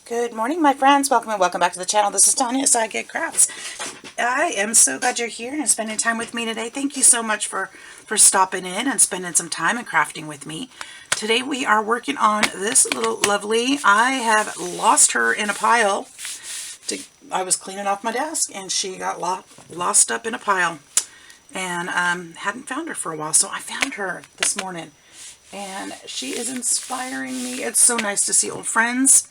Good morning, my friends. Welcome and welcome back to the channel. This is Tanya, Sidegigcrafts. I am so glad you're here and spending time with me today. Thank you so much for stopping in and spending some time and crafting with me. Today we are working on this little lovely. I have lost her in a pile. I was cleaning off my desk and she got lost up in a pile. And hadn't found her for a while, so I found her this morning. And she is inspiring me. It's so nice to see old friends.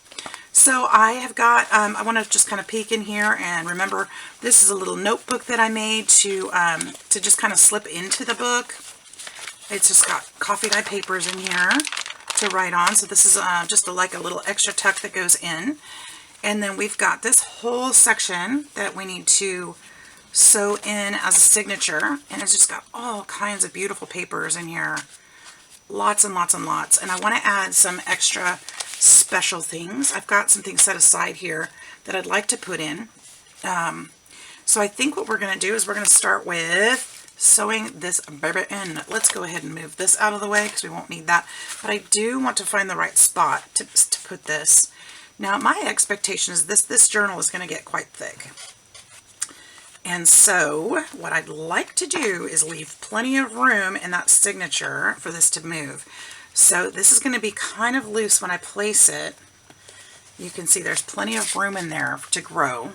So I have got, I want to just kind of peek in here and remember this is a little notebook that I made to just kind of slip into the book. It's just got coffee dye papers in here to write on. So this is just like a little extra tuck that goes in. And then we've got this whole section that we need to sew in as a signature. And it's just got all kinds of beautiful papers in here. Lots and lots and lots. And I want to add some extra special things. I've got some things set aside here that I'd like to put in. So I think what we're going to do is we're going to start with sewing this baby in. Let's go ahead and move this out of the way because we won't need that. But I do want to find the right spot to put this. Now my expectation is this journal is going to get quite thick. And so what I'd like to do is leave plenty of room in that signature for this to move. So this is going to be kind of loose when I place it. You can see there's plenty of room in there to grow.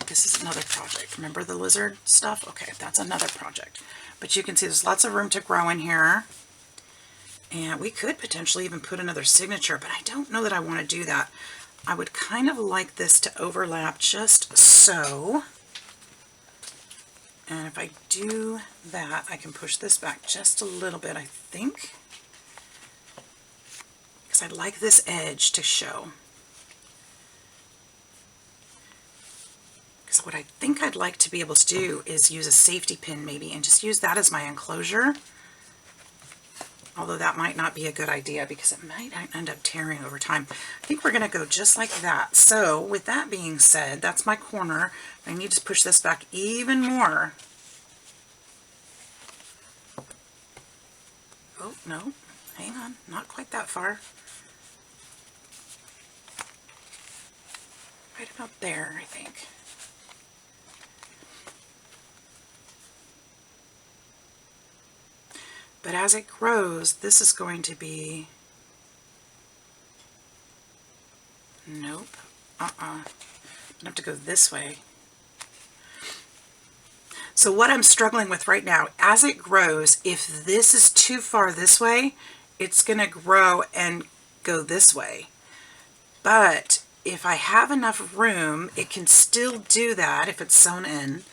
This is another project. Remember the lizard stuff? Okay, that's another project. But you can see there's lots of room to grow in here. And we could potentially even put another signature, but I don't know that I want to do that. I would kind of like this to overlap just so. And if I do that, I can push this back just a little bit, I think. Because I'd like this edge to show. Because what I think I'd like to be able to do is use a safety pin maybe and just use that as my enclosure. Although that might not be a good idea because it might end up tearing over time. I think we're going to go just like that. So with that being said, that's my corner. I need to push this back even more. Oh, no. Hang on. Not quite that far. Right about there, I think. But as it grows, this is going to be... Nope. I'm going to have to go this way. So what I'm struggling with right now, as it grows, if this is too far this way, it's going to grow and go this way. But if I have enough room, it can still do that if it's sewn in.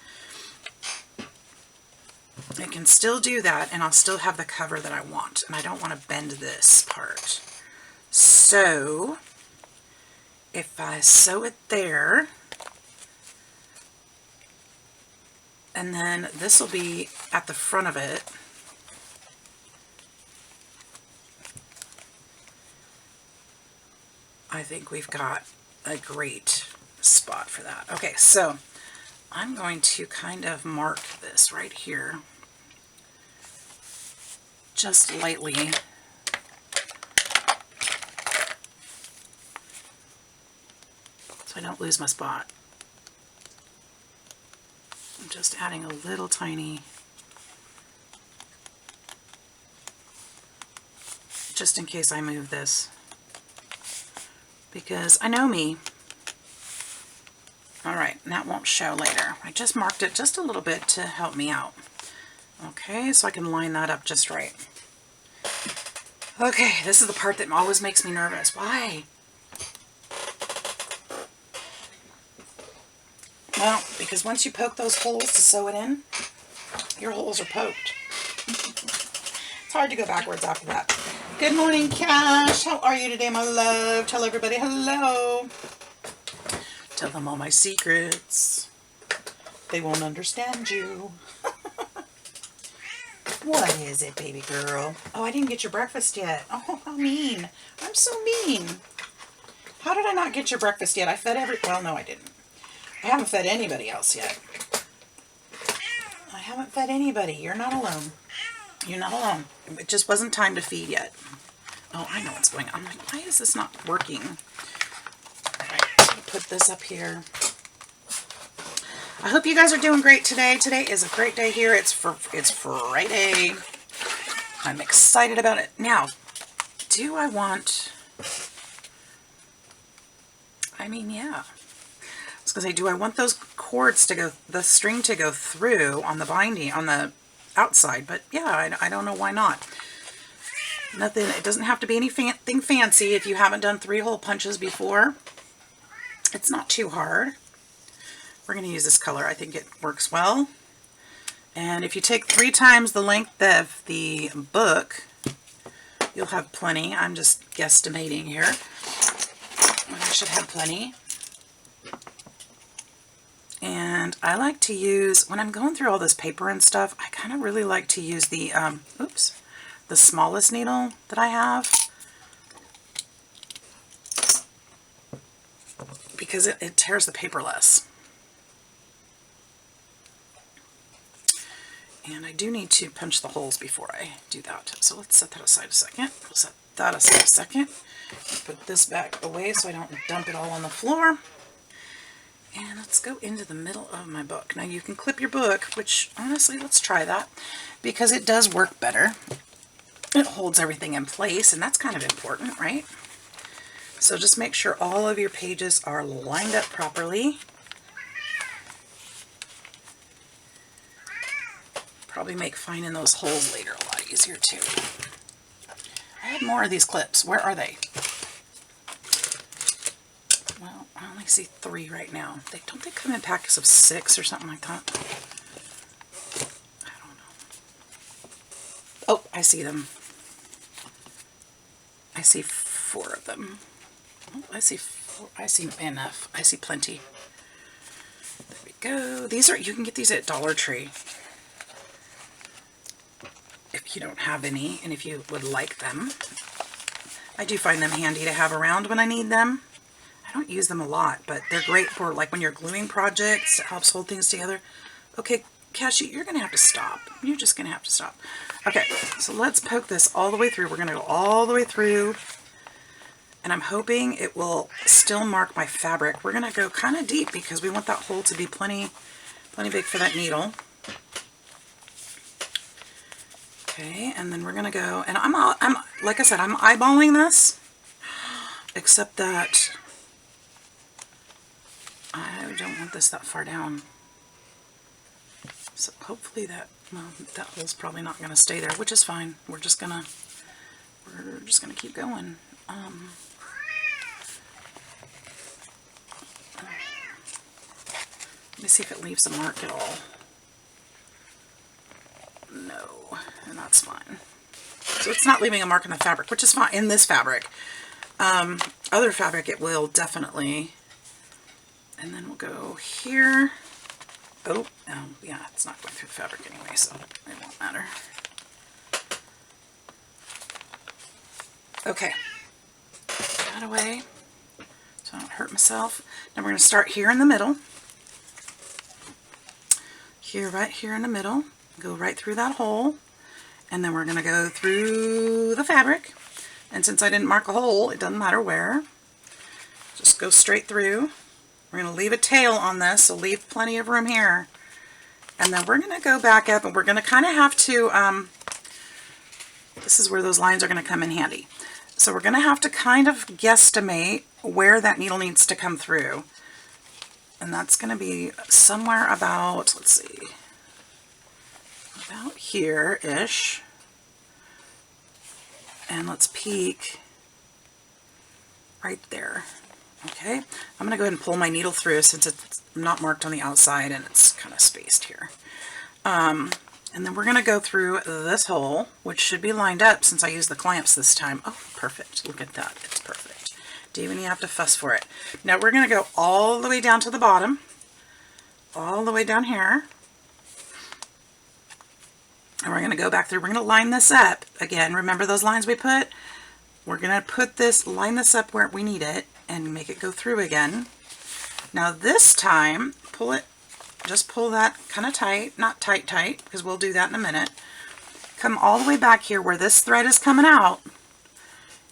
It can still do that, and I'll still have the cover that I want. And I don't want to bend this part. So if I sew it there, and then this will be at the front of it. I think we've got a great spot for that. Okay, so I'm going to kind of mark this right here, just lightly. So I don't lose my spot. I'm just adding a little tiny, just in case I move this. Because I know me. Alright, and that won't show later. I just marked it just a little bit to help me out. Okay, so I can line that up just right. Okay, this is the part that always makes me nervous. Why? Well, because once you poke those holes to sew it in, your holes are poked. It's hard to go backwards after that. Good morning, Cash. How are you today, my love? Tell everybody hello. Tell them all my secrets. They won't understand you. What is it, baby girl? Oh, I didn't get your breakfast yet. Oh, how mean. I'm so mean. How did I not get your breakfast yet? I fed well, no, I didn't. I haven't fed anybody else yet. I haven't fed anybody. You're not alone. You're not alone. It just wasn't time to feed yet. Oh, I know what's going on. I'm like, why is this not working? put this up here. I hope you guys are doing great today. Today is a great day here. It's Friday. I'm excited about it. Now, do I want... I mean, yeah. I was going to say, do I want those cords to go, the string to go through on the binding, on the outside? But yeah, I don't know why not. Nothing, it doesn't have to be anything fancy. If you haven't done 3-hole punches before, it's not too hard. We're going to use this color. I think it works well. And if you take 3 times the length of the book, you'll have plenty. I'm just guesstimating here. I should have plenty. And I like to use, when I'm going through all this paper and stuff, I kind of really like to use the, the smallest needle that I have. Because it tears the paper less. And I do need to punch the holes before I do that. So let's set that aside a second. We'll set that aside a second. Put this back away so I don't dump it all on the floor. And let's go into the middle of my book. Now you can clip your book, which honestly, let's try that, because it does work better. It holds everything in place, and that's kind of important, right? So just make sure all of your pages are lined up properly. Probably make finding those holes later a lot easier too. I had more of these clips. Where are they? Well, I only see 3 right now. Don't they come in packets of 6 or something like that? I don't know. Oh, I see them. I see 4 of them. Oh, I see 4. I see enough. I see plenty. There we go. These are, you can get these at Dollar Tree if you don't have any, and if you would like them. I do find them handy to have around when I need them. I don't use them a lot, but they're great for like when you're gluing projects. It helps hold things together. Okay, Cassie, you're going to have to stop. You're just going to have to stop. Okay, so let's poke this all the way through. We're going to go all the way through, and I'm hoping it will still mark my fabric. We're going to go kind of deep because we want that hole to be plenty big for that needle. Okay, and then we're going to go, and I'm like I said, I'm eyeballing this, except that I don't want this that far down. So hopefully that, well, that hole's probably not going to stay there, which is fine. We're just gonna keep going. Let me see if it leaves a mark at all. No, and that's fine. So it's not leaving a mark in the fabric, which is fine in this fabric. Other fabric it will definitely. And then we'll go here. Oh, yeah, it's not going through the fabric anyway, so it won't matter. Okay, get that away so I don't hurt myself. Now we're going to start here in the middle. Here, right here in the middle. Go right through that hole. And then we're going to go through the fabric. And since I didn't mark a hole, it doesn't matter where. Just go straight through. We're going to leave a tail on this, so leave plenty of room here. And then we're going to go back up, and we're going to kind of have to, this is where those lines are going to come in handy. So we're going to have to kind of guesstimate where that needle needs to come through. And that's going to be somewhere about, let's see, about here-ish. And let's peek right there. Okay, I'm going to go ahead and pull my needle through since it's not marked on the outside and it's kind of spaced here. And then we're going to go through this hole, which should be lined up since I used the clamps this time. Oh, perfect. Look at that. It's perfect. Don't even have to fuss for it. Now we're going to go all the way down to the bottom, all the way down here. And we're going to go back through. We're going to line this up. Again, remember those lines we put? We're going to put this, line this up where we need it and make it go through again. Now this time, pull it, just pull that kind of tight, not tight, because we'll do that in a minute. Come all the way back here where this thread is coming out.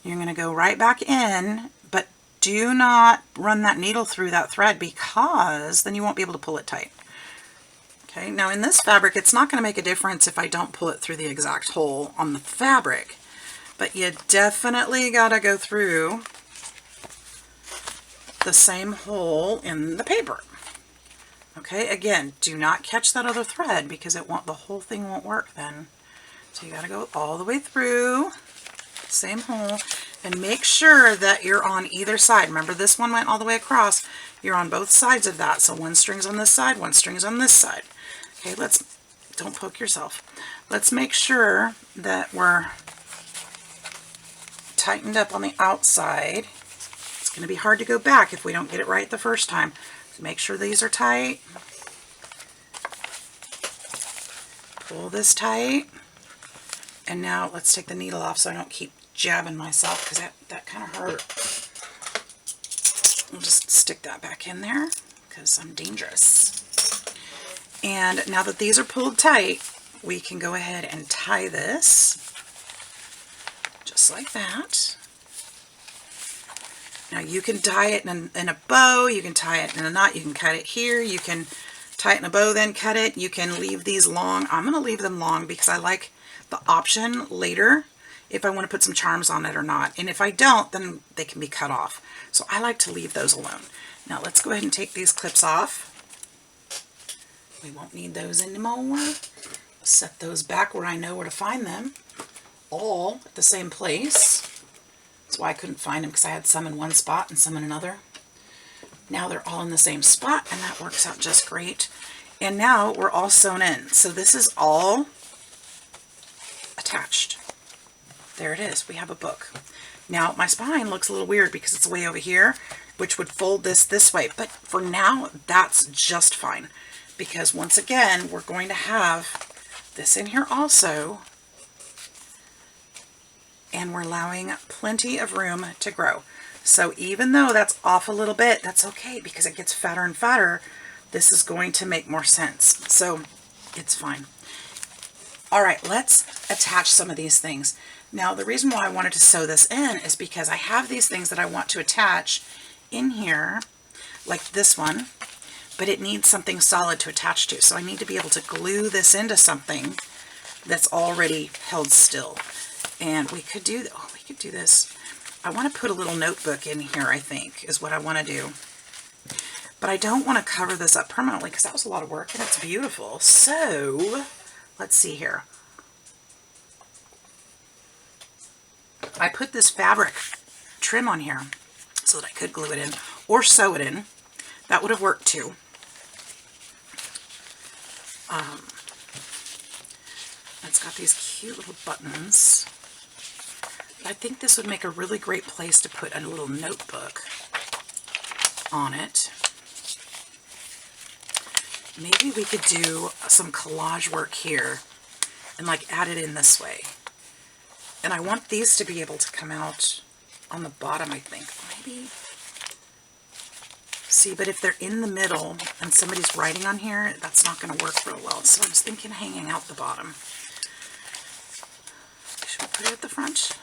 You're going to go right back in, but do not run that needle through that thread, because then you won't be able to pull it tight. Okay, now in this fabric, it's not going to make a difference if I don't pull it through the exact hole on the fabric, but you definitely got to go through the same hole in the paper. Okay, again, do not catch that other thread, because it won't, the whole thing won't work then. So you got to go all the way through, same hole, and make sure that you're on either side. Remember, this one went all the way across. You're on both sides of that. So one string's on this side, one string's on this side. Okay, don't poke yourself. Let's make sure that we're tightened up on the outside. It's going to be hard to go back if we don't get it right the first time. So make sure these are tight. Pull this tight. And now let's take the needle off so I don't keep jabbing myself, because that kind of hurt. We'll just stick that back in there, because I'm dangerous. And now that these are pulled tight, we can go ahead and tie this just like that. Now you can tie it in a bow, you can tie it in a knot, you can cut it here, you can tie it in a bow then cut it, you can leave these long. I'm going to leave them long because I like the option later if I want to put some charms on it or not. And if I don't, then they can be cut off. So I like to leave those alone. Now let's go ahead and take these clips off. We won't need those anymore. Set those back where I know where to find them. All at the same place. That's why I couldn't find them, because I had some in one spot and some in another. Now they're all in the same spot, and that works out just great. And now we're all sewn in. So this is all attached. There it is. We have a book. Now my spine looks a little weird because it's way over here, which would fold this way. But for now, that's just fine. Because once again, we're going to have this in here also. And we're allowing plenty of room to grow. So even though that's off a little bit, that's okay, because it gets fatter and fatter. This is going to make more sense. So it's fine. All right, let's attach some of these things. Now, the reason why I wanted to sew this in is because I have these things that I want to attach in here, like this one, but it needs something solid to attach to. So I need to be able to glue this into something that's already held still. And we could do, we could do this. I want to put a little notebook in here, I think, is what I want to do. But I don't want to cover this up permanently, because that was a lot of work, and it's beautiful. So let's see here. I put this fabric trim on here so that I could glue it in or sew it in. That would have worked too. It's got these cute little buttons. I think this would make a really great place to put a little notebook on it. Maybe we could do some collage work here and like add it in this way. And I want these to be able to come out on the bottom, I think. Maybe. See, but if they're in the middle and somebody's writing on here, that's not going to work real well. So I was thinking hanging out the bottom. Should we put it at the front?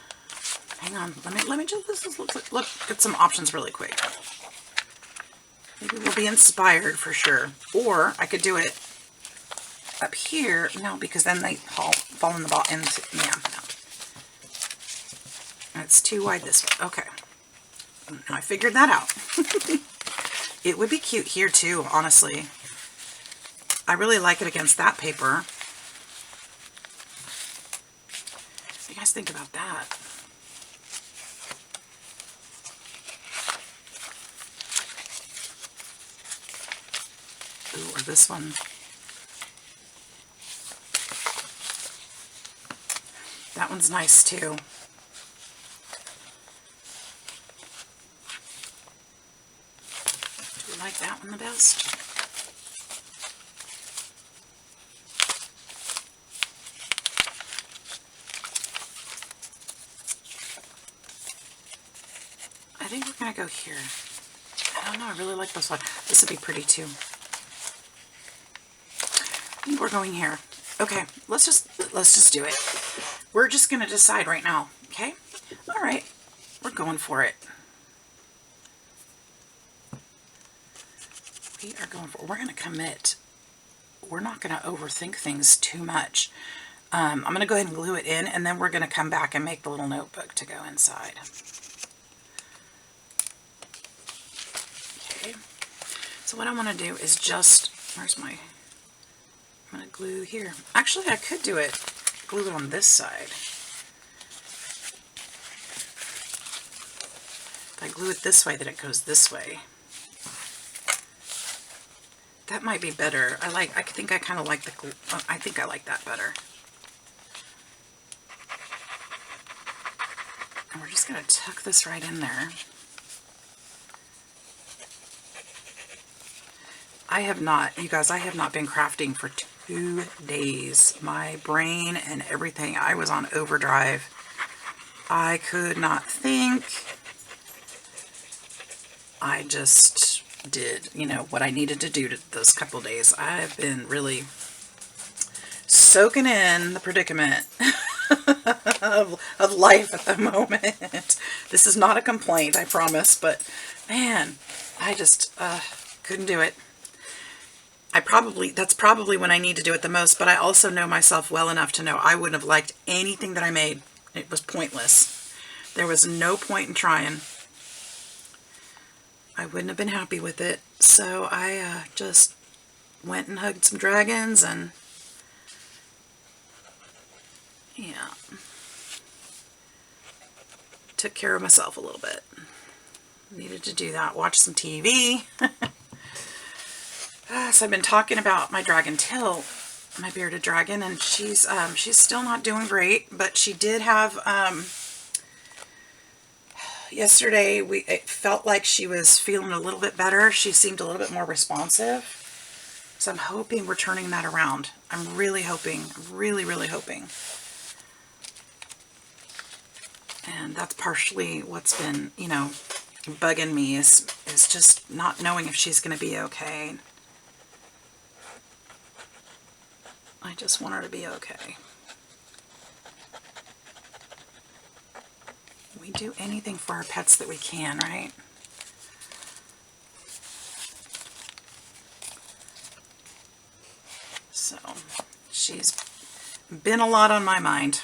Hang on. Let me just look at some options really quick. Maybe we'll be inspired for sure. Or I could do it up here. No, because then they fall in the bottom. Yeah, no. It's too wide this way. Okay. Now I figured that out. It would be cute here too, honestly. I really like it against that paper. What do you guys think about that? Ooh, or this one. That one's nice too. Do we like that one the best? I think we're going to go here. I don't know, I really like this one. This would be pretty too. I think we're going here. Okay, let's just do it. We're just going to decide right now, okay? All right, we're going for it. we're going to commit. We're not going to overthink things too much. I'm going to go ahead and glue it in, and then we're going to come back and make the little notebook to go inside. Okay. So what I want to do is just, I'm going to glue here. Actually, I could glue it on this side. If I glue it this way, then it goes this way. That might be better. I think I kind of like I think I like that better. And we're just going to tuck this right in there. You guys, I have not been crafting for 2 days. My brain and everything, I was on overdrive. I could not think. I just did, what I needed to do those couple days. I've been really soaking in the predicament of life at the moment. This is not a complaint, I promise, but man, I just couldn't do it. That's probably when I need to do it the most, but I also know myself well enough to know I wouldn't have liked anything that I made. It was pointless. There was no point in trying. I wouldn't have been happy with it. So I just went and hugged some dragons and yeah, took care of myself a little bit. Needed to do that. Watch some TV. So I've been talking about my dragon Till, my bearded dragon, and she's still not doing great, but she did have yesterday it felt like she was feeling a little bit better. She seemed a little bit more responsive. So I'm hoping we're turning that around. I'm really hoping, really hoping. And that's partially what's been, bugging me is just not knowing if she's going to be okay. I just want her to be okay. We do anything for our pets that we can, right? So, she's been a lot on my mind.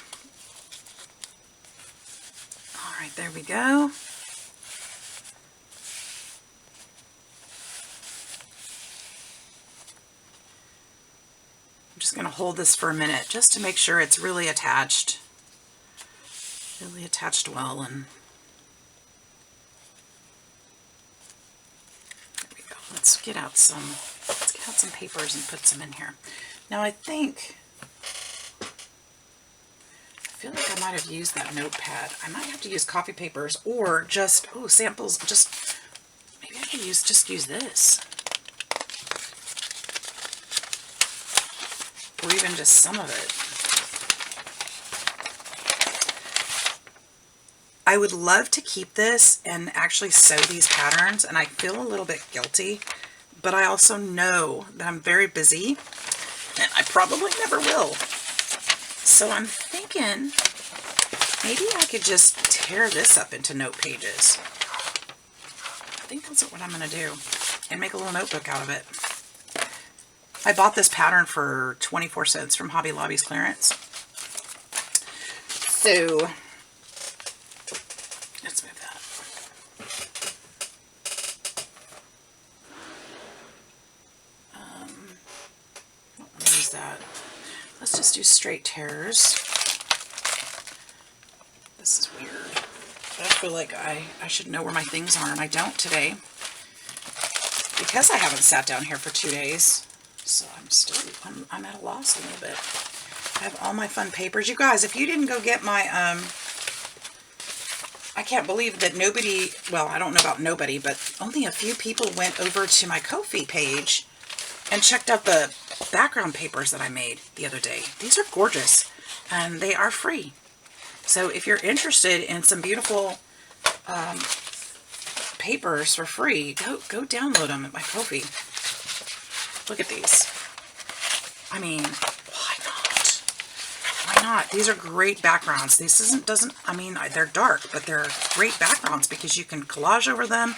All right, there we go. I'm just going to hold this for a minute just to make sure it's really attached. Really attached well, and there we go. Let's get out some papers and put some in here. Now I feel like I might have used that notepad. I might have to use copy papers or just samples. Maybe I could just use this, or even just some of it. I would love to keep this and actually sew these patterns, and I feel a little bit guilty, but I also know that I'm very busy, and I probably never will. So I'm thinking maybe I could just tear this up into note pages. I think that's what I'm going to do, and make a little notebook out of it. I bought this pattern for 24 cents from Hobby Lobby's clearance. So let's move that. What is that? Let's just do straight tears. This is weird. But I feel like I should know where my things are, and I don't today. Because I haven't sat down here for 2 days. So I'm at a loss a little bit. I have all my fun papers. You guys, if you didn't go get my, I can't believe that nobody, well, I don't know about nobody, but only a few people went over to my Ko-fi page and checked out the background papers that I made the other day. These are gorgeous, and they are free. So if you're interested in some beautiful papers for free, go download them at my Ko-fi. Look at these. I mean, why not? Why not? These are great backgrounds. This I mean, they're dark, but they're great backgrounds because you can collage over them.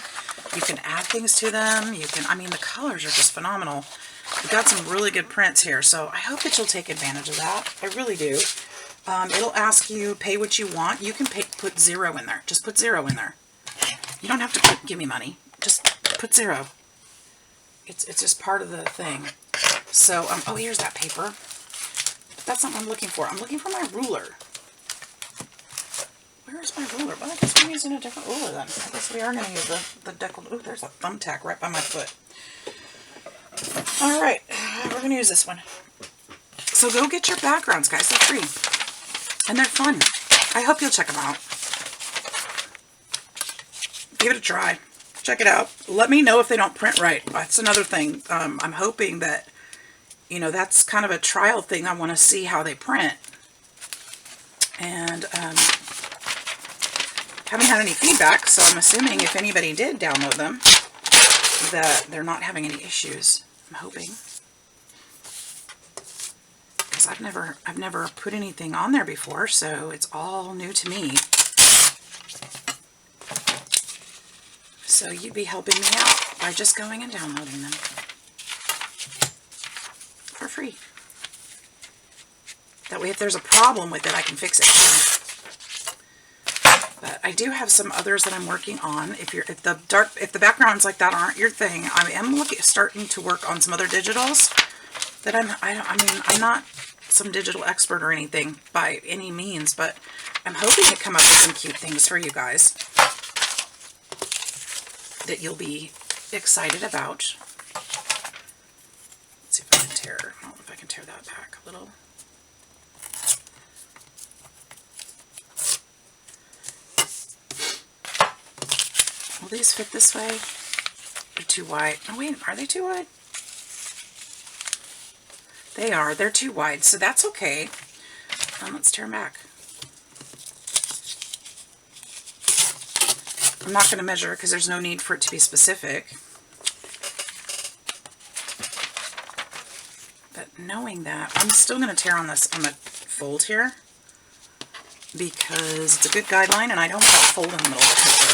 You can add things to them. I mean, the colors are just phenomenal. We've got some really good prints here, so I hope that you'll take advantage of that. I really do. It'll ask you, pay what you want. You can put 0 in there. Just put 0 in there. You don't have to give me money. Just put 0. It's just part of the thing. So, oh, here's that paper. But that's not what I'm looking for. I'm looking for my ruler. Where is my ruler? Well, I guess we're using a different ruler then. I guess we are going to use the decal. Oh, there's a thumbtack right by my foot. All right, we're going to use this one. So go get your backgrounds, guys. They're free. And they're fun. I hope you'll check them out. Give it a try. Check it out. Let me know if they don't print right. That's another thing. I'm hoping that, you know, that's kind of a trial thing. I want to see how they print. And haven't had any feedback, so I'm assuming if anybody did download them, that they're not having any issues. I'm hoping. Because I've never put anything on there before, so it's all new to me. So you'd be helping me out by just going and downloading them for free. That way if there's a problem with it, I can fix it. But I do have some others that I'm working on. If the backgrounds like that aren't your thing, I am starting to work on some other digitals that I'm not some digital expert or anything by any means, but I'm hoping to come up with some cute things for you guys that you'll be excited about. Let's see if I can tear, I don't know if I can tear that back a little. Will these fit this way? They're too wide. Oh wait, are they too wide? They are. They're too wide, so that's okay. Let's tear them back. I'm not going to measure because there's no need for it to be specific. But knowing that, I'm still going to tear on this on the fold here because it's a good guideline and I don't want that fold in the middle of the picture.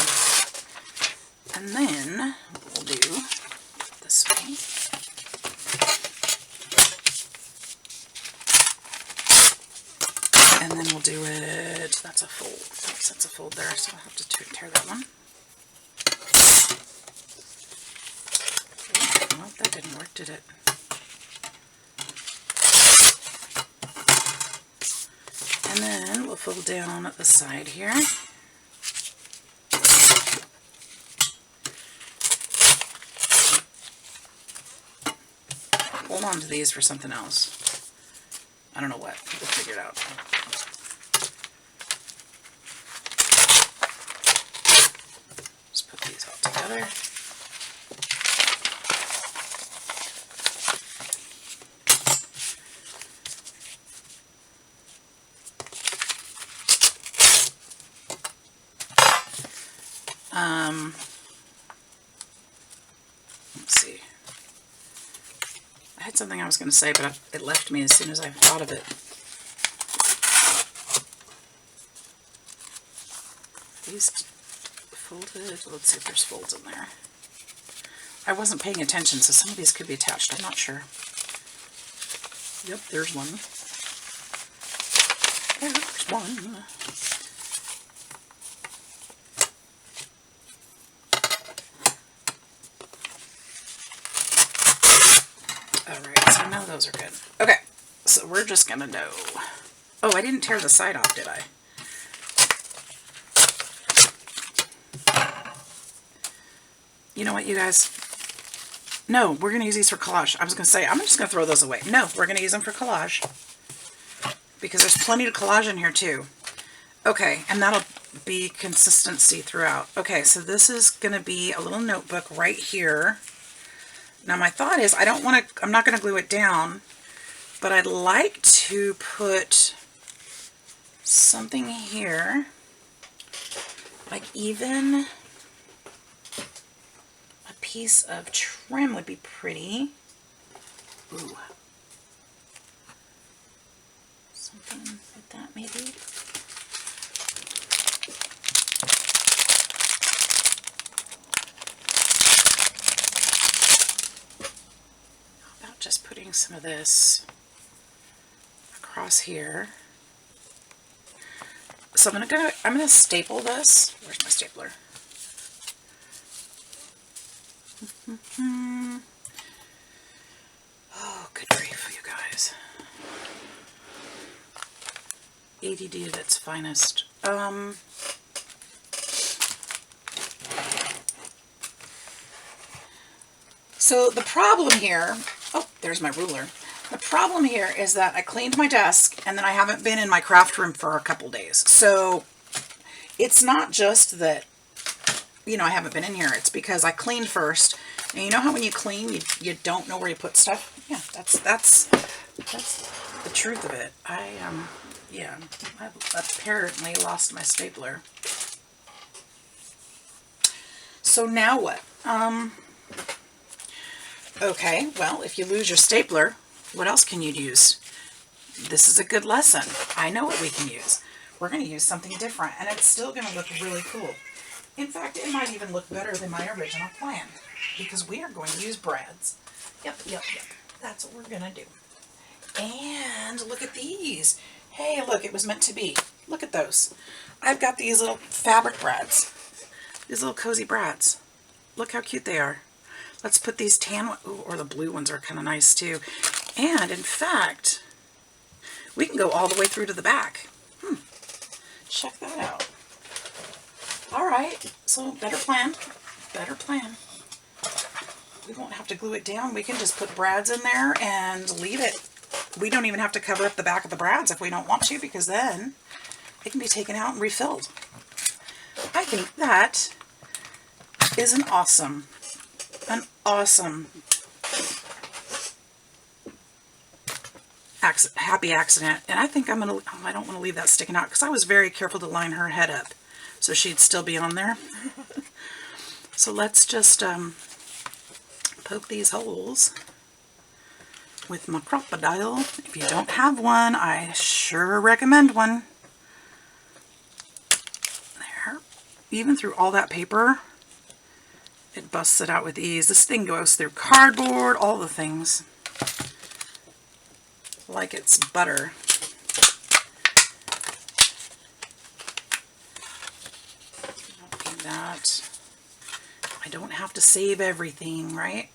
And then we'll do this way. And then we'll do it, that's a fold. Oops, that's a fold there, so I'll have to tear that one. Well, that didn't work, did it? And then we'll fold down at the side here. Hold on to these for something else. I don't know what. We'll figure it out. Just put these all together. Let's see. I had something I was going to say, but it left me as soon as I thought of it. These folded. Let's see if there's folds in there. I wasn't paying attention, so some of these could be attached. I'm not sure. Yep, there's one. There's one. Alright, so now those are good. Okay, so we're just going to know. Oh, I didn't tear the side off, did I? You know what, you guys? No, we're going to use these for collage. I was going to say, I'm just going to throw those away. No, we're going to use them for collage. Because there's plenty of collage in here, too. Okay, and that'll be consistency throughout. Okay, so this is going to be a little notebook right here. Now my thought is I'm not going to glue it down, but I'd like to put something here, like even a piece of trim would be pretty. Ooh. Something right that maybe. How about just putting some of this across here? So I'm gonna staple this. Where's my stapler? Oh, good grief, you guys. ADD at its finest. So the problem here, oh, there's my ruler. The problem here is that I cleaned my desk and then I haven't been in my craft room for a couple days. So it's not just that, you know, I haven't been in here. It's because I cleaned first. And you know how when you clean, you don't know where you put stuff? Yeah, that's the truth of it. Yeah, I've apparently lost my stapler. So now what? Okay, well, if you lose your stapler, what else can you use? This is a good lesson. I know what we can use. We're going to use something different, and it's still going to look really cool. In fact, it might even look better than my original plan, because we are going to use brads. Yep. That's what we're going to do. And look at these. Hey, look, it was meant to be. Look at those. I've got these little fabric brads. These little cozy brads. Look how cute they are. Let's put these tan ones, or the blue ones are kind of nice too. And in fact, we can go all the way through to the back. Check that out. All right, so better plan. We won't have to glue it down. We can just put brads in there and leave it. We don't even have to cover up the back of the brads if we don't want to, because then it can be taken out and refilled. I think that is an awesome happy accident. And I think I don't want to leave that sticking out because I was very careful to line her head up so she'd still be on there. So let's just poke these holes with my crocodile. If you don't have one, I sure recommend one. There. Even through all that paper, it busts it out with ease. This thing goes through cardboard, all the things. Like it's butter. Don't need that. I don't have to save everything, right?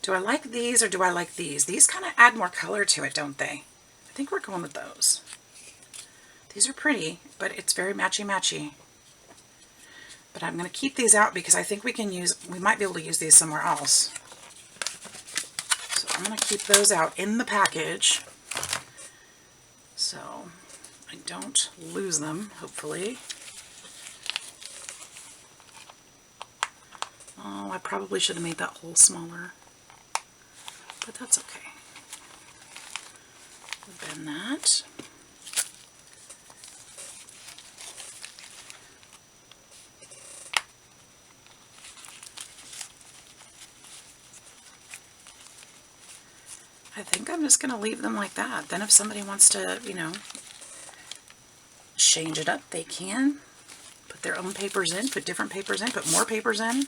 Do I like these or do I like these? These kind of add more color to it, don't they? I think we're going with those. These are pretty, but it's very matchy-matchy. But I'm going to keep these out because I think we might be able to use these somewhere else. So I'm going to keep those out in the package so I don't lose them, hopefully. Oh, I probably should have made that hole smaller, but that's okay. Bend that. I think I'm just going to leave them like that. Then if somebody wants to, you know, change it up, they can. Put their own papers in, put different papers in, put more papers in.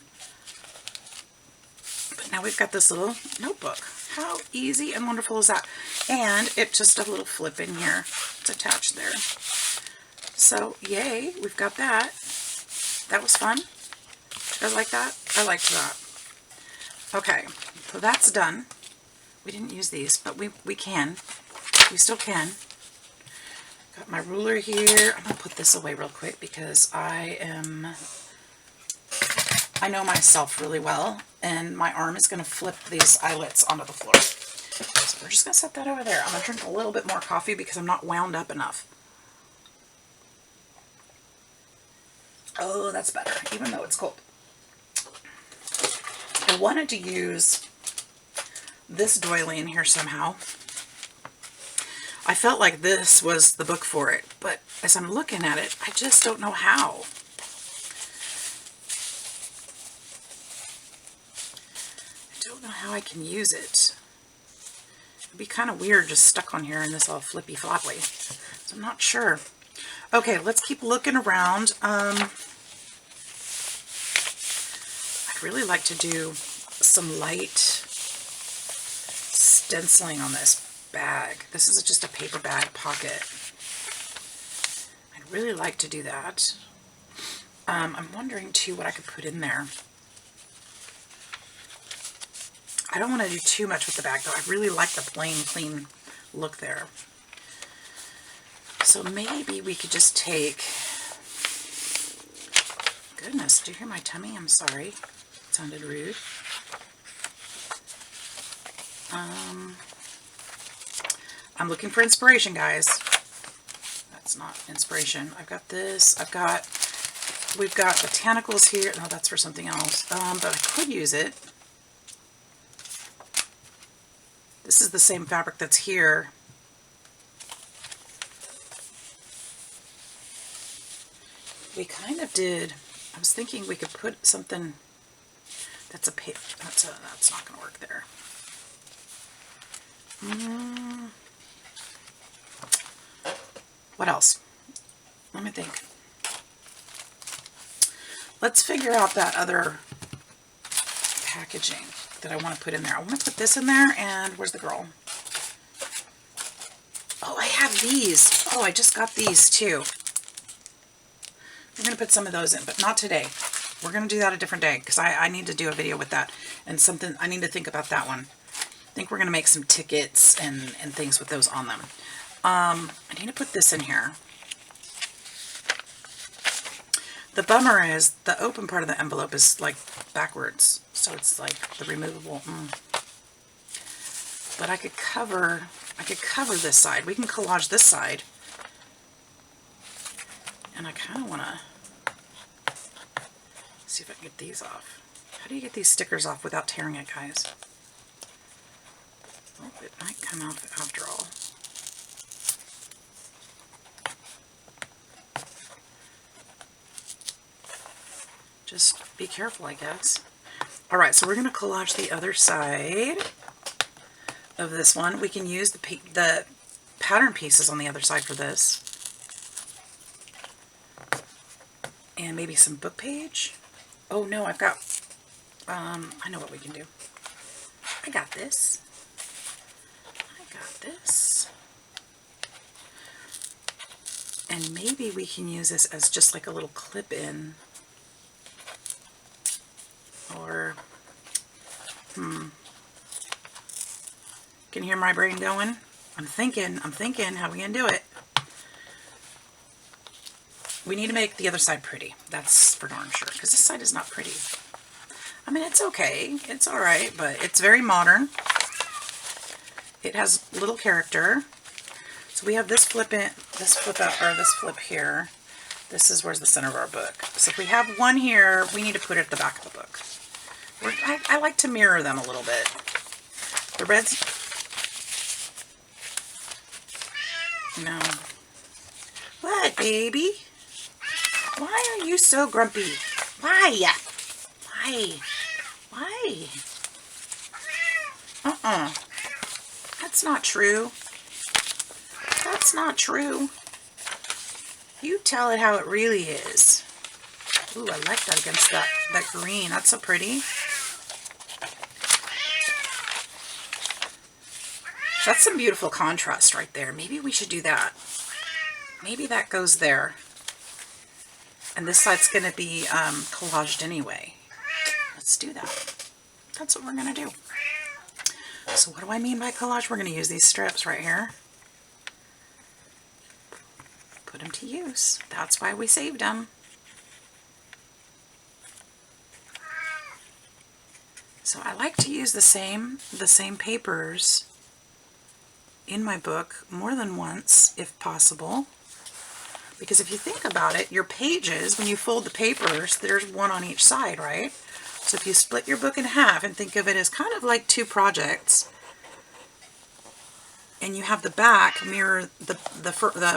But now we've got this little notebook. How easy and wonderful is that? And it's just a little flip in here. It's attached there. So, yay, we've got that. That was fun. You guys like that? I liked that. Okay, so that's done. We didn't use these, but we can. We still can. Got my ruler here. I'm going to put this away real quick because I know myself really well, and my arm is going to flip these eyelets onto the floor. So we're just going to set that over there. I'm going to drink a little bit more coffee because I'm not wound up enough. Oh, that's better, even though it's cold. I wanted to use this doily in here somehow. I felt like this was the book for it, but as I'm looking at it, I just don't know how. I don't know how I can use it. It'd be kind of weird just stuck on here in this all flippy floppy. So I'm not sure. Okay, let's keep looking around. I'd really like to do some light stenciling on this bag. This is just a paper bag pocket. I'd really like to do that. I'm wondering too what I could put in there. I don't want to do too much with the bag though. I really like the plain, clean look there. So maybe we could just take, goodness, do you hear my tummy? I'm sorry. It sounded rude. I'm looking for inspiration, guys. That's not inspiration. I've got this. We've got botanicals here. No, that's for something else. But I could use it. This is the same fabric that's here. We kind of did. I was thinking we could put something that's that's not going to work there. What else? Let me think. Let's figure out that other packaging that I want to put in there. I want to put this in there, and where's the girl? Oh, I have these. Oh, I just got these too. I'm going to put some of those in, but not today. We're going to do that a different day because I need to do a video with that and something. I need to think about that one. I think we're going to make some tickets and things with those on them. I need to put this in here. The bummer is the open part of the envelope is like backwards, so it's like the removable. But I could cover this side. We can collage this side. And I kind of want to see if I can get these off. How do you get these stickers off without tearing it, guys? Oh, it might come off after all. Just be careful, I guess. All right, so we're going to collage the other side of this one. We can use the pattern pieces on the other side for this. And maybe some book page. Oh no, I've got, I know what we can do. I got this. I got this. And maybe we can use this as just like a little clip in. Or, can you hear my brain going? I'm thinking, how we gonna do it? We need to make the other side pretty. That's for darn sure, because this side is not pretty. I mean, it's okay. It's all right, but it's very modern. It has little character. So we have this flip in, this flip out, or this flip here. This is where's the center of our book. So if we have one here, we need to put it at the back of the book. I like to mirror them a little bit. The reds. No. What, baby? Why are you so grumpy? Why? Why? That's not true. That's not true. You tell it how it really is. Ooh, I like that against that green. That's so pretty. That's some beautiful contrast right there. Maybe we should do that. Maybe that goes there. And this side's going to be collaged anyway. Let's do that. That's what we're going to do. So what do I mean by collage? We're going to use these strips right here. Put them to use. That's why we saved them. So I like to use the same papers in my book more than once if possible. Because if you think about it, your pages, when you fold the papers, there's one on each side, right? So if you split your book in half and think of it as kind of like two projects, and you have the back mirror the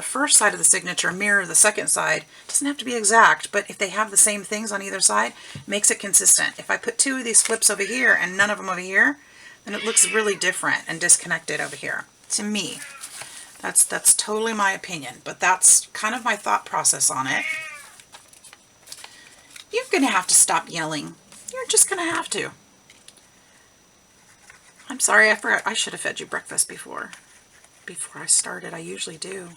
first side of the signature, mirror the second side, it doesn't have to be exact, but if they have the same things on either side, it makes it consistent. If I put two of these flips over here and none of them over here, then it looks really different and disconnected over here, to me. That's totally my opinion, but that's kind of my thought process on it. You're going to have to stop yelling. You're just going to have to. I'm sorry, I forgot. I should have fed you breakfast before I started. I usually do.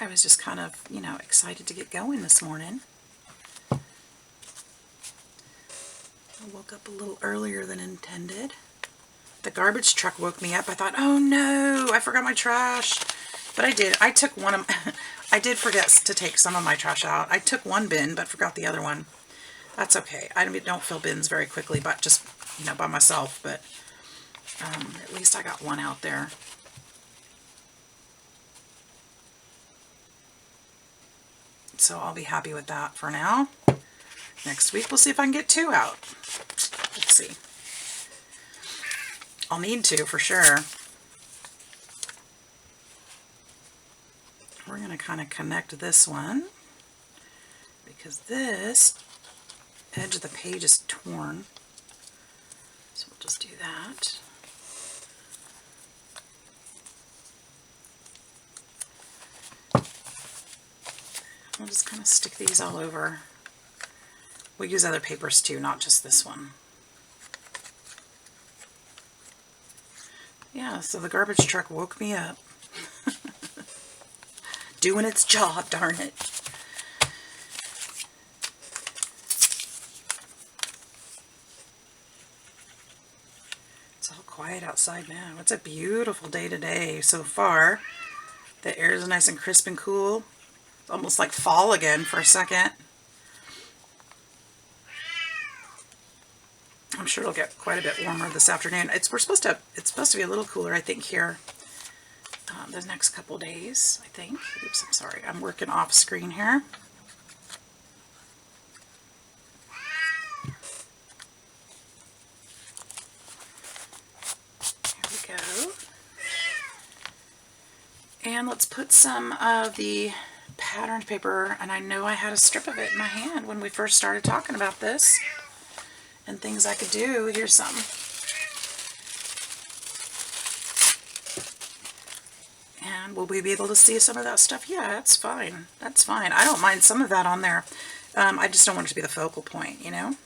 I was just kind of, you know, excited to get going this morning. I woke up a little earlier than intended. The garbage truck woke me up. I thought, oh no, I forgot my trash. But I did. I took one of I did forget to take some of my trash out. I took one bin, but forgot the other one. That's okay. I don't fill bins very quickly, but just, you know, by myself. But at least I got one out there. So I'll be happy with that for now. Next week we'll see if I can get 2 out. Let's see. I'll need to for sure. We're going to kind of connect this one because this edge of the page is torn. So we'll just do that. We'll just kind of stick these all over. We'll use other papers too, not just this one. Yeah, so the garbage truck woke me up. Doing its job, darn it. It's all quiet outside now. It's a beautiful day today so far. The air is nice and crisp and cool. It's almost like fall again for a second. I'm sure it'll get quite a bit warmer this afternoon. It's supposed to be a little cooler, I think, here the next couple days, I think. Oops, I'm sorry. I'm working off screen here. Here we go. And let's put some of the patterned paper, and I know I had a strip of it in my hand when we first started talking about this and things I could do. Here's some. And will we be able to see some of that stuff? Yeah, that's fine. That's fine. I don't mind some of that on there. I just don't want it to be the focal point, you know?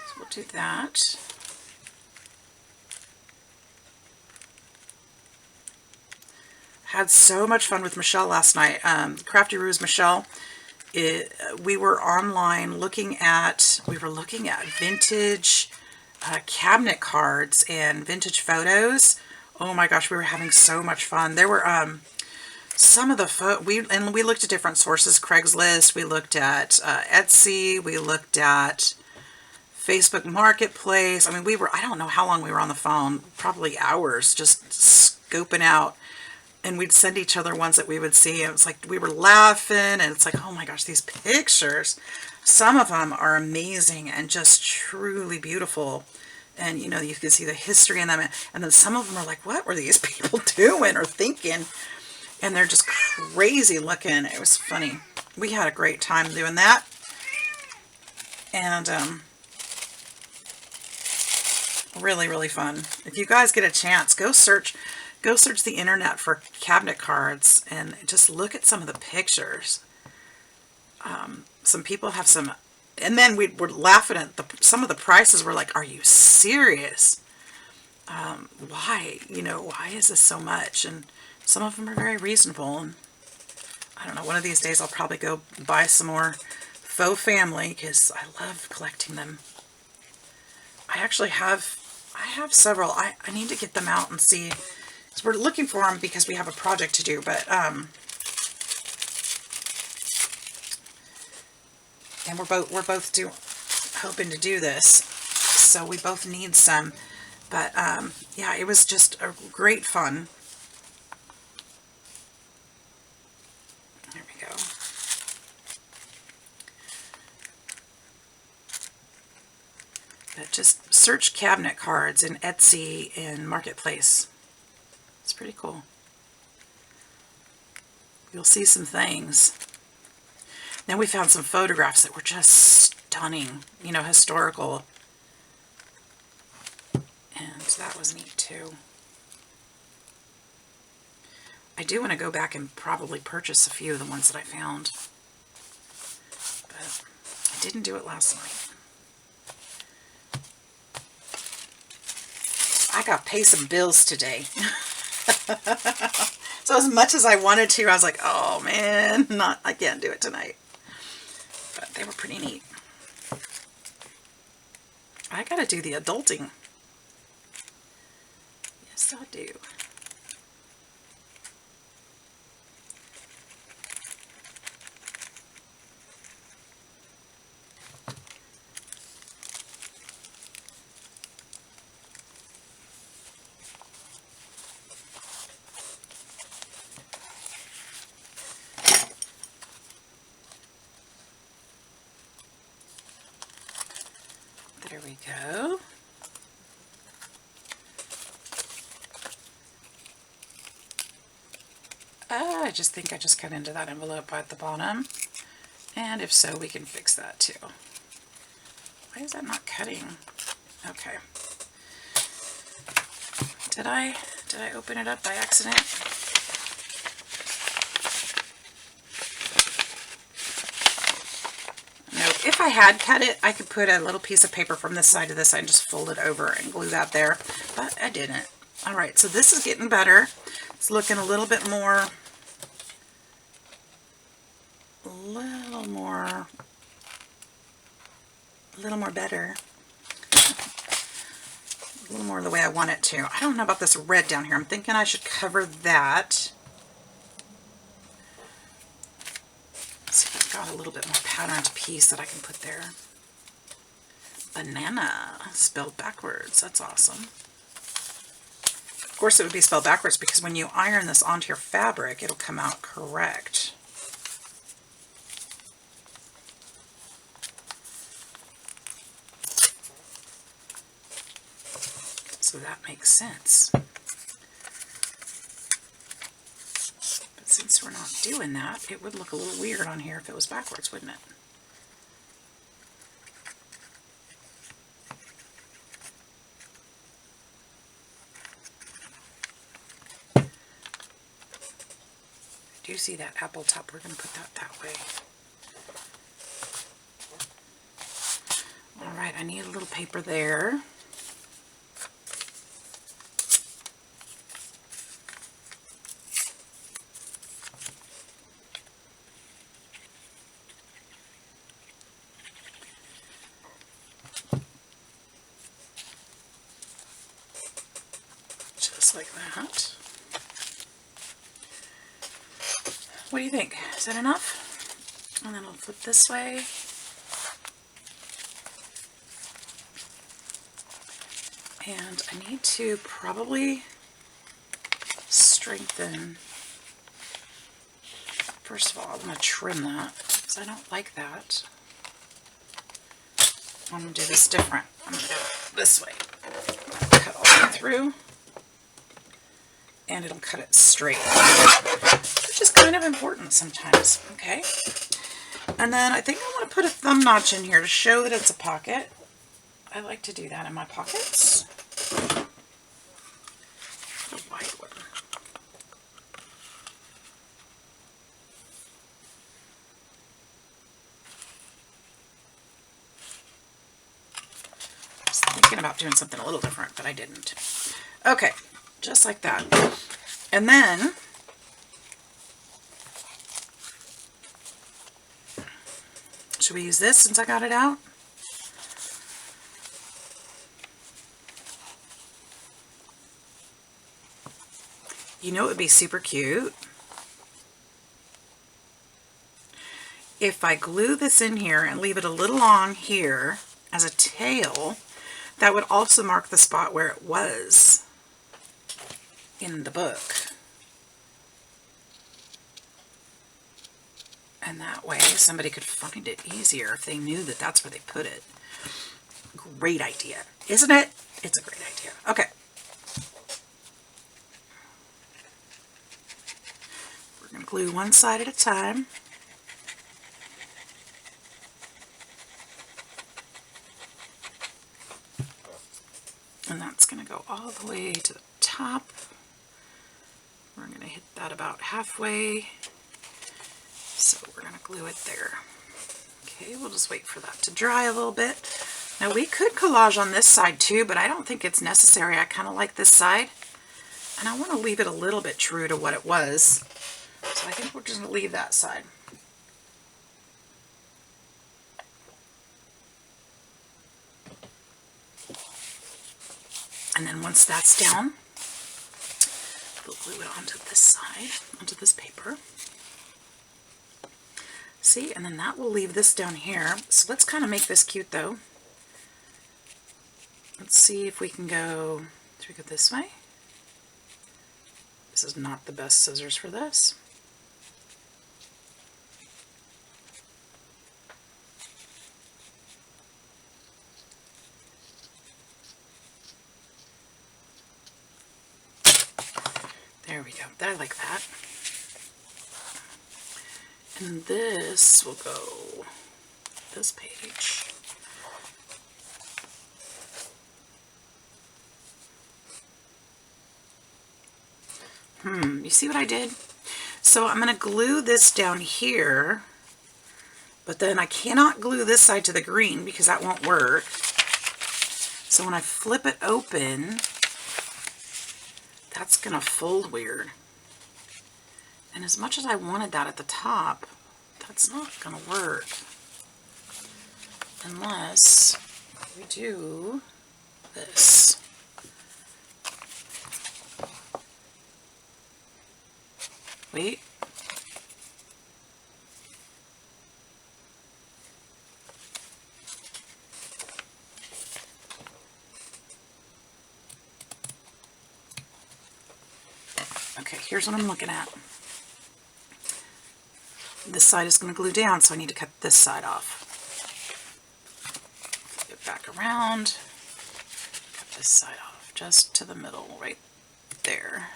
So we'll do that. Had so much fun with Michelle last night. Crafty Ruse Michelle. We were online looking at vintage cabinet cards and vintage photos. Oh my gosh, we were having so much fun. There were some of the we looked at different sources. Craigslist. We looked at Etsy. We looked at Facebook Marketplace. I mean, I don't know how long we were on the phone. Probably hours, just scoping out. And we'd send each other ones that we would see. It was like we were laughing, and it's like, oh my gosh, these pictures. Some of them are amazing and just truly beautiful. And, you know, you can see the history in them. And then some of them are like, what were these people doing or thinking? And they're just crazy looking. It was funny. We had a great time doing that. And really, really fun. If you guys get a chance, go search the internet for cabinet cards and just look at some of the pictures. Some people have some, and then we were laughing at some of the prices. We're like, are you serious? Why? You know, why is this so much? And some of them are very reasonable. And I don't know, one of these days I'll probably go buy some more faux family because I love collecting them. I actually have several. I need to get them out and see. So we're looking for them because we have a project to do, but and we're both hoping to do this, so we both need some. But yeah, it was just a great fun. There we go. But just search cabinet cards in Etsy and Marketplace. It's pretty cool. You'll see some things. Then we found some photographs that were just stunning, you know, historical. And that was neat too. I do want to go back and probably purchase a few of the ones that I found. But I didn't do it last night. I got to pay some bills today. So as much as I wanted to, I was like, oh man, I can't do it tonight. But they were pretty neat. I got to do the adulting. Yes, I do. There we go. I just think I just cut into that envelope at the bottom. And if so, we can fix that too. Why is that not cutting? Okay. Did I open it up by accident? No, if I had cut it, I could put a little piece of paper from this side to this side and just fold it over and glue that there, but I didn't. All right, so this is getting better. It's looking a little bit more, better. A little more the way I want it to. I don't know about this red down here. I'm thinking I should cover that. Let's see if I've got a little bit more patterned piece that I can put there. Banana, spelled backwards. That's awesome. Of course it would be spelled backwards because when you iron this onto your fabric, it'll come out correct. So that makes sense. But since we're not doing that, it would look a little weird on here if it was backwards, wouldn't it? I do see that apple top. We're going to put that way. All right, I need a little paper there. Like that. What do you think? Is that enough? And then I'll flip this way. And I need to probably strengthen. First of all, I'm going to trim that because I don't like that. I'm going to do this different. I'm going to do it this way. Cut all the way through. And it'll cut it straight, which is kind of important sometimes. Okay, and then I think I want to put a thumb notch in here to show that it's a pocket. I like to do that in my pockets. A wide one. I was thinking about doing something a little different, but I didn't. Okay. Just like that. And then should we use this since I got it out? You know it would be super cute if I glue this in here and leave it a little long here as a tail. That would also mark the spot where it was in the book. And that way somebody could find it easier if they knew that that's where they put it. Great idea, isn't it? It's a great idea. Okay. We're going to glue one side at a time. And that's going to go all the way to the top. We're going to hit that that about halfway. So we're going to glue it there. Okay, we'll just wait for that to dry a little bit. Now we could collage on this side too, but I don't think it's necessary. I kind of like this side, and I want to leave it a little bit true to what it was. So I think we're just going to leave that side. And then once that's down, we'll glue it onto this side, onto this paper. See, and then that will leave this down here. So let's kind of make this cute though. Let's see if we can go, should we go this way? This is not the best scissors for this. There we go. I like that. And this will go this page. You see what I did? So I'm going to glue this down here, but then I cannot glue this side to the green because that won't work. So when I flip it open, that's going to fold weird. And as much as I wanted that at the top, that's not going to work unless we do this. Wait. Okay, here's what I'm looking at. This side is going to glue down, so I need to cut this side off. Flip it back around. Cut this side off, just to the middle, right there.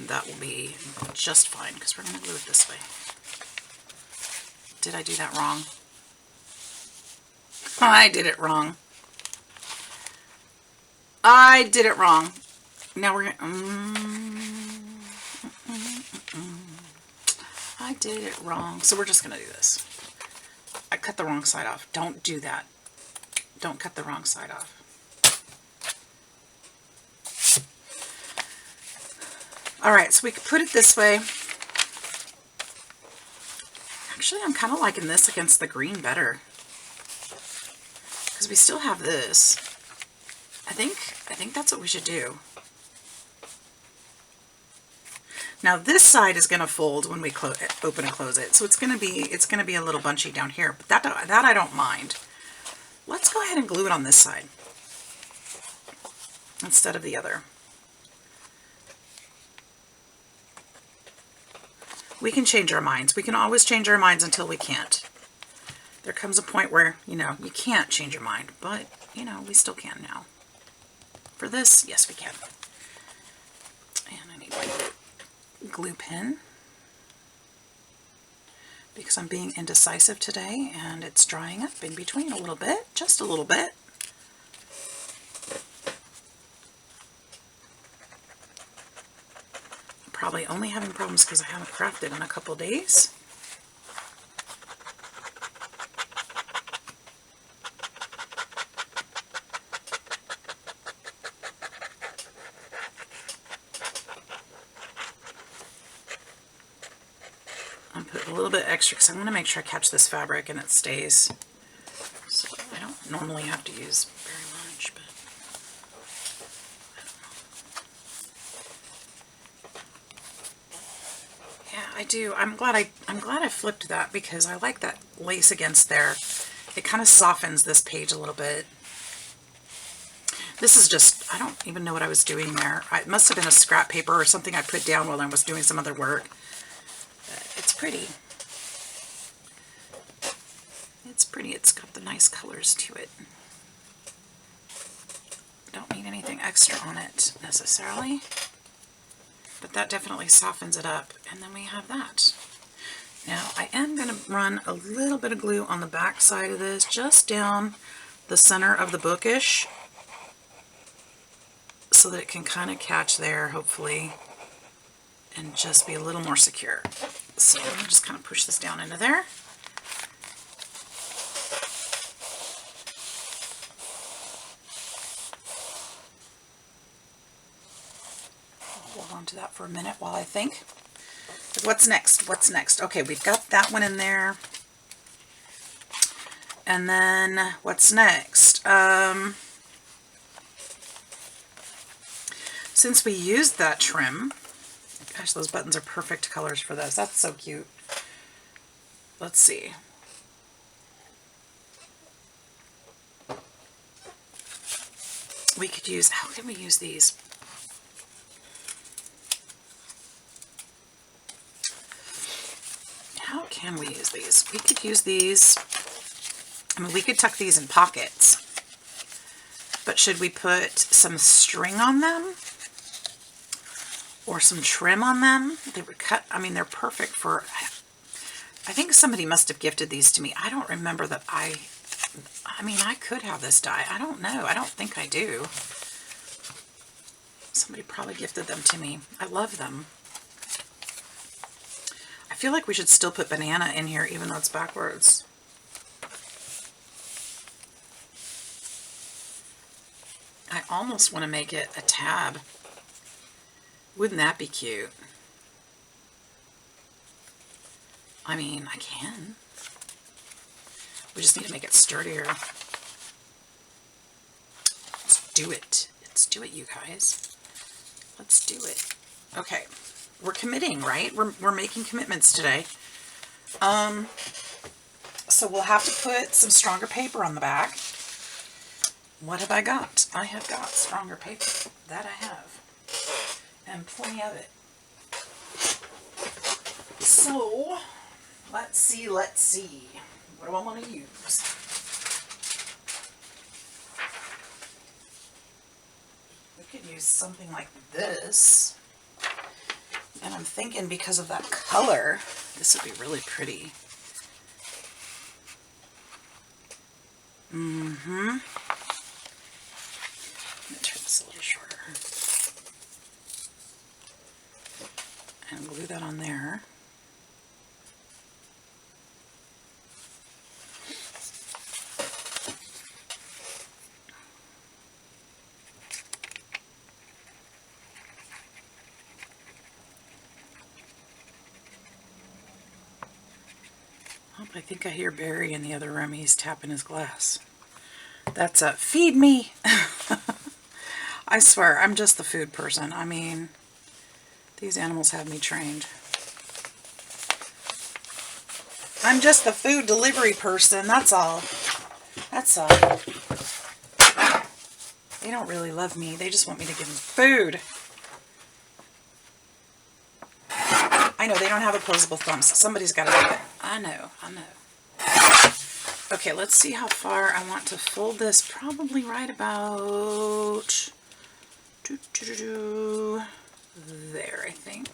That will be just fine, because we're going to glue it this way. Did I do that wrong? I did it wrong. I did it wrong. Now we're going I did it wrong. So we're just going to do this. I cut the wrong side off. Don't do that. Don't cut the wrong side off. Alright, so we could put it this way. Actually, I'm kind of liking this against the green better. Because we still have this. I think that's what we should do. Now this side is going to fold when we open and close it, so it's going to be a little bunchy down here. But that I don't mind. Let's go ahead and glue it on this side instead of the other. We can change our minds. We can always change our minds until we can't. There comes a point where, you know, you can't change your mind, but, you know, we still can now. For this, yes, we can. And I need my glue pen because I'm being indecisive today and it's drying up in between a little bit, just a little bit. Probably only having problems because I haven't crafted in a couple days. I'll put a little bit extra because I want to make sure I catch this fabric and it stays. So I don't normally have to use very much, but I do. I'm glad I flipped that because I like that lace against there. It kind of softens this page a little bit. This is just, I don't even know what I was doing there. It must have been a scrap paper or something I put down while I was doing some other work. But it's pretty. It's pretty. It's got the nice colors to it. Don't need anything extra on it necessarily. But that definitely softens it up. And then we have that. Now I am going to run a little bit of glue on the back side of this, just down the center of the bookish, so that it can kind of catch there, hopefully, and just be a little more secure. So I'm going to just kind of push this down into there. Hold on to that for a minute while I think. What's next? What's next? Okay, we've got that one in there. And then what's next? Since we used that trim, gosh, those buttons are perfect colors for this. That's so cute. Let's see. We could use, how can we use these? How can we use these? We could use these, I mean, we could tuck these in pockets, but should we put some string on them or some trim on them? They would cut, I mean, they're perfect for, I think somebody must have gifted these to me. I don't remember that I mean, I could have this die. I don't know. I don't think I do. Somebody probably gifted them to me. I love them. I feel like we should still put banana in here even though it's backwards. I almost want to make it a tab. Wouldn't that be cute? I mean, I can. We just need to make it sturdier. Let's do it. Let's do it, you guys. Let's do it. Okay. We're committing, right? We're making commitments today. So we'll have to put some stronger paper on the back. What have I got? I have got stronger paper. That I have. And plenty of it. So, let's see. What do I want to use? We could use something like this. And I'm thinking because of that color, this would be really pretty. I'm going to turn this a little shorter. And glue that on there. I think I hear Barry in the other room. He's tapping his glass. That's a feed me. I swear, I'm just the food person. I mean, these animals have me trained. I'm just the food delivery person. That's all. That's all. They don't really love me. They just want me to give them food. I know, they don't have opposable thumbs. Somebody's got to do it. I know. Okay, let's see how far I want to fold this. Probably right about there, I think.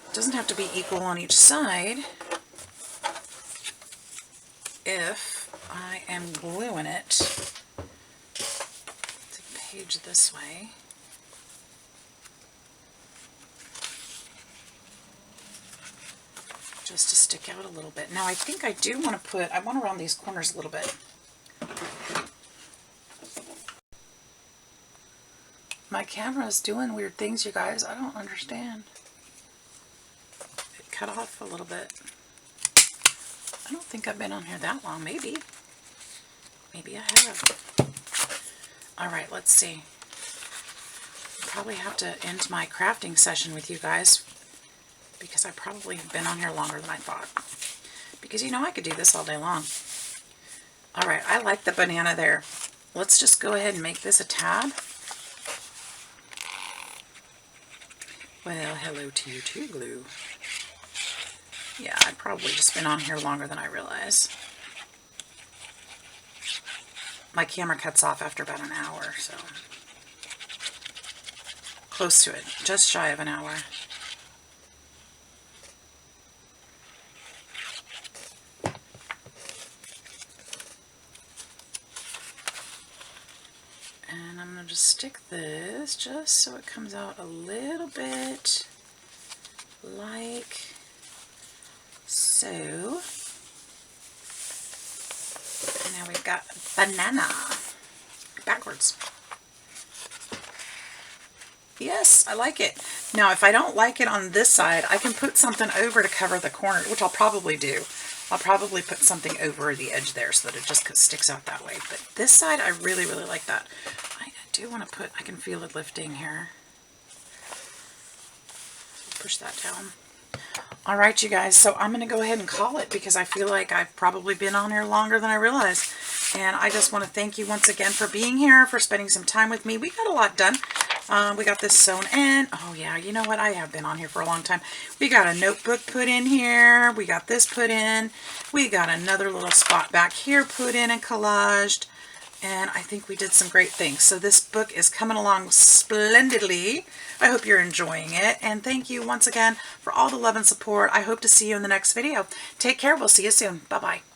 It doesn't have to be equal on each side if I am gluing it to the page this way. Just to stick out a little bit. Now I think I do want to put, I want to round these corners a little bit. My camera is doing weird things, you guys. I don't understand. It cut off a little bit. I don't think I've been on here that long. Maybe. Maybe I have. Alright, let's see. Probably have to end my crafting session with you guys, because I probably have been on here longer than I thought. Because, you know, I could do this all day long. Alright, I like the banana there. Let's just go ahead and make this a tab. Well, hello to you too, glue. Yeah, I've probably just been on here longer than I realize. My camera cuts off after about an hour, so. Close to it. Just shy of an hour. just stick this just so it comes out a little bit like so. And now we've got banana backwards. Yes, I like it. Now, if I don't like it on this side, I can put something over to cover the corner, which I'll probably do. I'll probably put something over the edge there so that it just sticks out that way. But this side, I really, really like that. I do want to put, I can feel it lifting here. Push that down. All right, you guys, so I'm going to go ahead and call it because I feel like I've probably been on here longer than I realized. And I just want to thank you once again for being here, for spending some time with me. We got a lot done. We got this sewn in. Oh yeah, you know what? I have been on here for a long time. We got a notebook put in here. We got this put in. We got another little spot back here put in and collaged. And I think we did some great things. So this book is coming along splendidly. I hope you're enjoying it. And thank you once again for all the love and support. I hope to see you in the next video. Take care. We'll see you soon. Bye-bye.